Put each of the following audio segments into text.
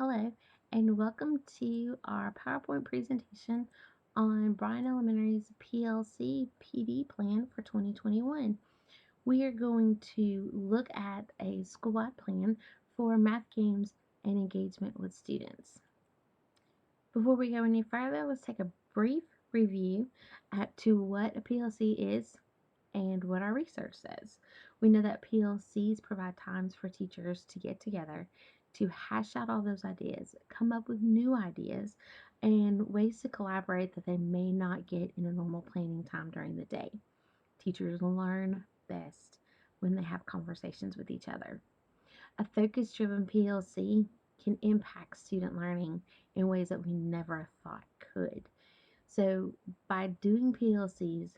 Hello, and welcome to our PowerPoint presentation on Bryan Elementary's PLC PD plan for 2021. We are going to look at a school-wide plan for math games and engagement with students. Before we go any further, let's take a brief review to what a PLC is and what our research says. We know that PLCs provide times for teachers to get together to hash out all those ideas, come up with new ideas, and ways to collaborate that they may not get in a normal planning time during the day. Teachers learn best when they have conversations with each other. A focus driven PLC can impact student learning in ways that we never thought could. So, by doing PLCs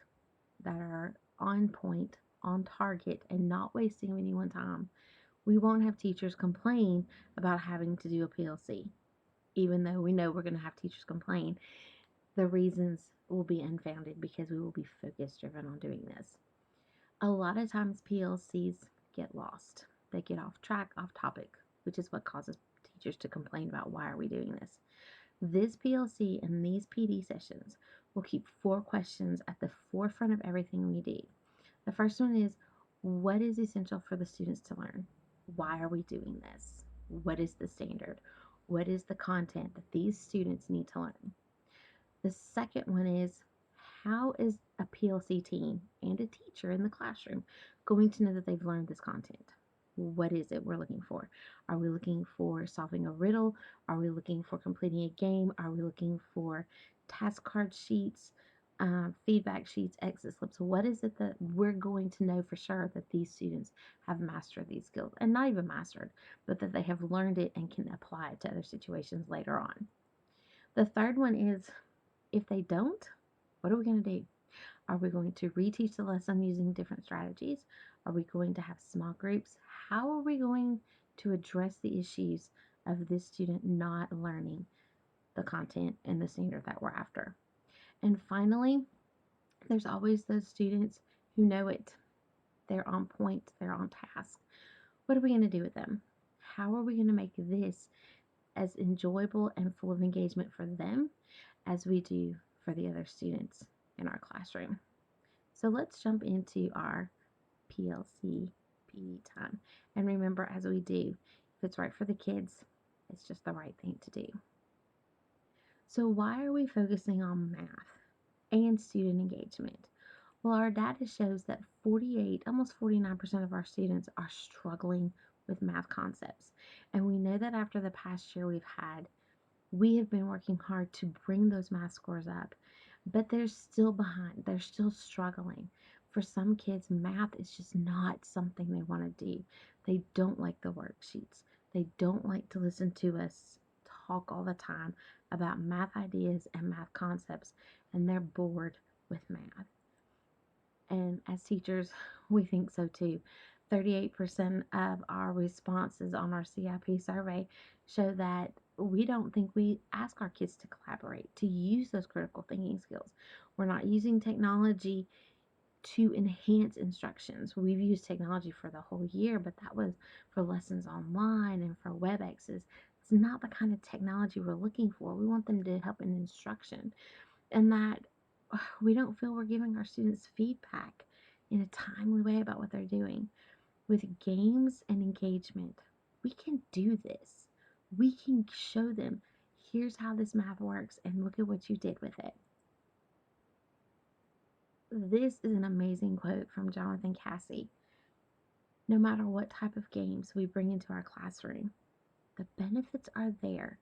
that are on point, on target, and not wasting anyone's time, we won't have teachers complain about having to do a PLC. Even though we know we're going to have teachers complain, the reasons will be unfounded because we will be focus driven on doing this. A lot of times PLCs get lost. They get off track, off topic, which is what causes teachers to complain about why are we doing this. This PLC and these PD sessions will keep four questions at the forefront of everything we do. The first one is, what is essential for the students to learn? Why are we doing this? What is the standard? What is the content that these students need to learn? The second one is, how is a PLC team and a teacher in the classroom going to know that they've learned this content? What is it we're looking for? Are we looking for solving a riddle? Are we looking for completing a game? Are we looking for task card sheets, feedback sheets, exit slips? What is it that we're going to know for sure that these students have mastered these skills? And not even mastered, but that they have learned it and can apply it to other situations later on. The third one is, if they don't, what are we going to do? Are we going to reteach the lesson using different strategies? Are we going to have small groups? How are we going to address the issues of this student not learning the content and the standard that we're after? And finally, there's always those students who know it. They're on point, they're on task. What are we going to do with them? How are we going to make this as enjoyable and full of engagement for them as we do for the other students in our classroom? So let's jump into our PLC PD time. And remember, as we do, if it's right for the kids, it's just the right thing to do. So, why are we focusing on math and student engagement? Well, our data shows that 48, almost 49% of our students are struggling with math concepts. And we know that after the past year we have been working hard to bring those math scores up, but they're still behind. They're still struggling. For some kids, math is just not something they want to do. They don't like the worksheets. They don't like to listen to us talk all the time about math ideas and math concepts, and they're bored with math. And as teachers, we think so too. 38% of our responses on our CIP survey show that we don't think we ask our kids to collaborate, to use those critical thinking skills. We're not using technology to enhance instructions. We've used technology for the whole year, but that was for lessons online and for WebExes. It's not the kind of technology we're looking for. We want them to help in instruction, and that we don't feel we're giving our students feedback in a timely way about what they're doing. With games and engagement, we can do this. We can show them, here's how this math works, and look at what you did with it. This is an amazing quote from Jonathan Cassie. No matter what type of games we bring into our classroom, the benefits are there,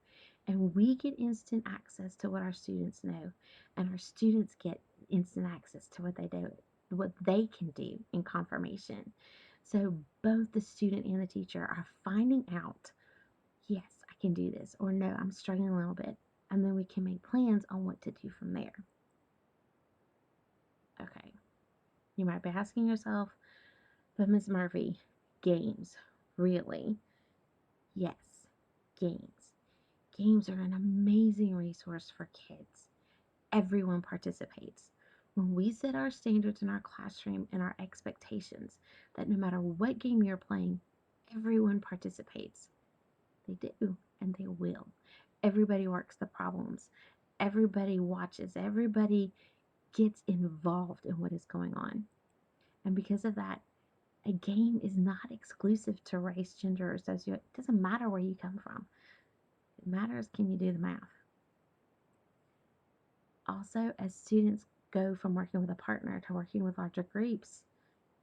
and we get instant access to what our students know, and our students get instant access to what they can do in confirmation. So both the student and the teacher are finding out, yes, I can do this, or no, I'm struggling a little bit, and then we can make plans on what to do from there. Okay, you might be asking yourself, but Ms. Murphy, games, really? Yes, games. Games are an amazing resource for kids. Everyone participates. When we set our standards in our classroom and our expectations that no matter what game you're playing, everyone participates, They do, and they will. Everybody works the problems. Everybody watches. Everybody gets involved in what is going on. And because of that, a game is not exclusive to race, gender, or socio. It doesn't matter where you come from. It matters, can you do the math? Also, as students go from working with a partner to working with larger groups,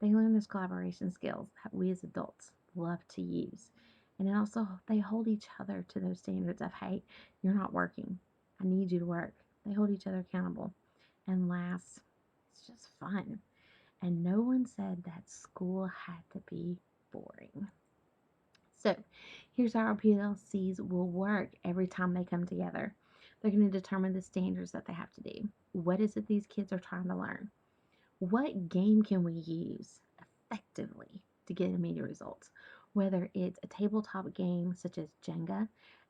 they learn those collaboration skills that we as adults love to use. And then also, they hold each other to those standards of, hey, you're not working. I need you to work. They hold each other accountable. And last, it's just fun. And no one said that school had to be boring. So here's how our PLCs will work every time they come together. They're going to determine the standards that they have to do. What is it these kids are trying to learn? What game can we use effectively to get immediate results? Whether it's a tabletop game such as Jenga,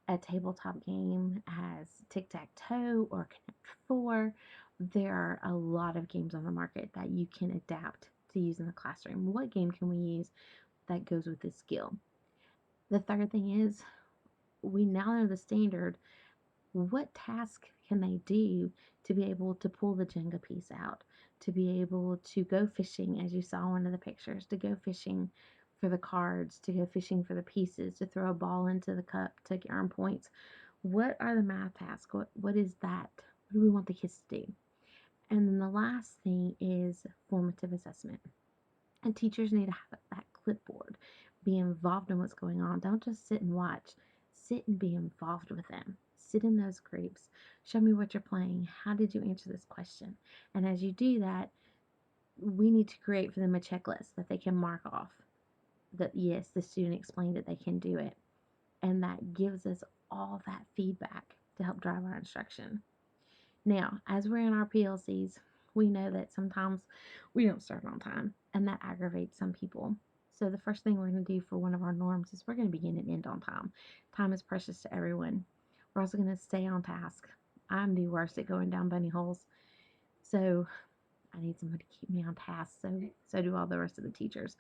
a tabletop game as tic tac toe or Connect Four, there are a lot of games on the market that you can adapt to use in the classroom. What game can we use that goes with this skill? The third thing is we now know the standard. What task can they do to be able to pull the Jenga piece out, to be able to go fishing, as you saw in one of the pictures, to go fishing for the cards, to go fishing for the pieces, to throw a ball into the cup to earn points? What are the math tasks? What is that? What do we want the kids to do? And then the last thing is formative assessment. And teachers need to have that clipboard, be involved in what's going on. Don't just sit and watch. Sit and be involved with them. Sit in those groups. Show me what you're playing. How did you answer this question? And as you do that, we need to create for them a checklist that they can mark off that, yes, the student explained it, they can do it. And that gives us all that feedback to help drive our instruction. Now, as we're in our PLCs, we know that sometimes we don't start on time, and that aggravates some people. So, the first thing we're going to do for one of our norms is we're going to begin and end on time. Time is precious to everyone. We're also going to stay on task. I'm the worst at going down bunny holes, so I need somebody to keep me on task. So do all the rest of the teachers.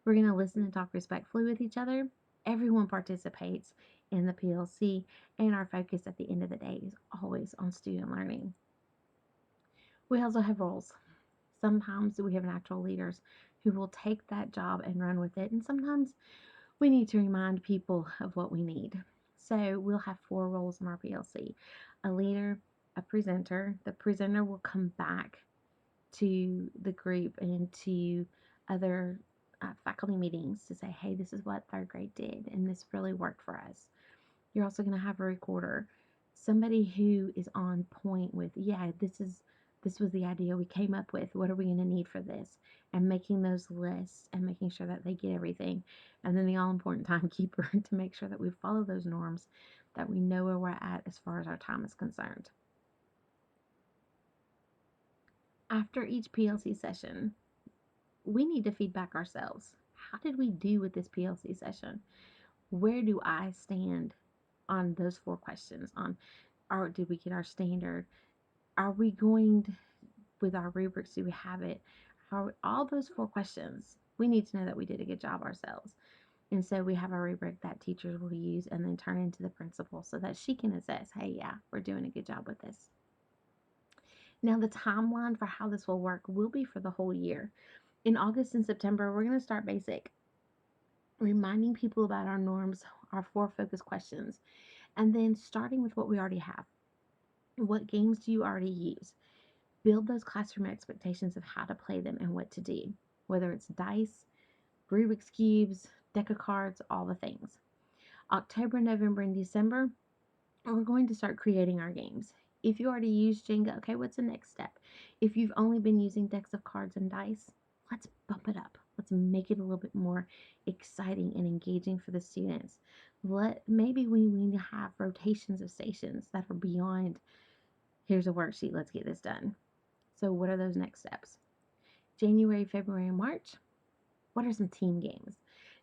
We're going to listen and talk respectfully with each other. Everyone participates in the PLC, and our focus at the end of the day is always on student learning. We also have roles. Sometimes we have natural leaders who will take that job and run with it, and sometimes we need to remind people of what we need. So we'll have 4 roles in our PLC: a leader, a presenter. The presenter will come back to the group and to other faculty meetings to say, hey, this is what third grade did, and this really worked for us. You're also going to have a recorder, somebody who is on point with, yeah, this was the idea we came up with. What are we going to need for this? And making those lists and making sure that they get everything. And then the all important timekeeper to make sure that we follow those norms, that we know where we're at as far as our time is concerned. After each PLC session, we need to feedback ourselves. How did we do with this PLC session? Where do I stand on those 4 questions? On did we get our standard? Are we going to, with our rubrics, do we have it? All those 4 questions, we need to know that we did a good job ourselves. And so we have a rubric that teachers will use and then turn into the principal so that she can assess, hey, yeah, we're doing a good job with this. Now, the timeline for how this will work will be for the whole year. In August and September, we're going to start basic, reminding people about our norms, our 4 focus questions, and then starting with what we already have. What games do you already use? Build those classroom expectations of how to play them and what to do, whether it's dice, Rubik's Cubes, deck of cards, all the things. October, November, and December, we're going to start creating our games. If you already use Jenga, okay, what's the next step? If you've only been using decks of cards and dice, let's bump it up. Let's make it a little bit more exciting and engaging for the students. Maybe we need to have rotations of stations that are beyond, here's a worksheet, let's get this done. So what are those next steps? January, February, and March, what are some team games?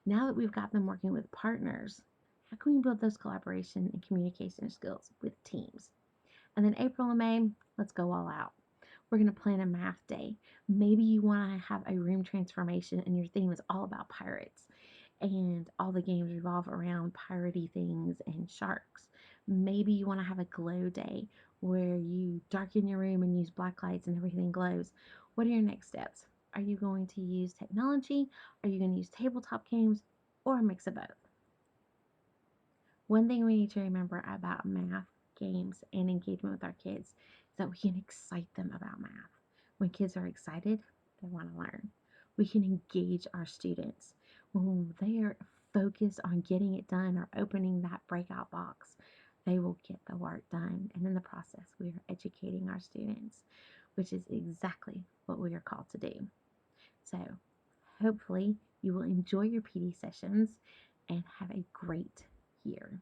Now that we've got them working with partners, how can we build those collaboration and communication skills with teams? And then April and May, let's go all out. We're going to plan a math day. Maybe you want to have a room transformation and your theme is all about pirates. and all the games revolve around piratey things and sharks. Maybe you want to have a glow day where you darken your room and use black lights and everything glows. What are your next steps? Are you going to use technology? Are you going to use tabletop games, or a mix of both? One thing we need to remember about math, games, and engagement with our kids is that we can excite them about math. When kids are excited, they want to learn. We can engage our students. When they are focused on getting it done or opening that breakout box, they will get the work done. And in the process, we are educating our students, which is exactly what we are called to do. So, hopefully, you will enjoy your PD sessions and have a great year.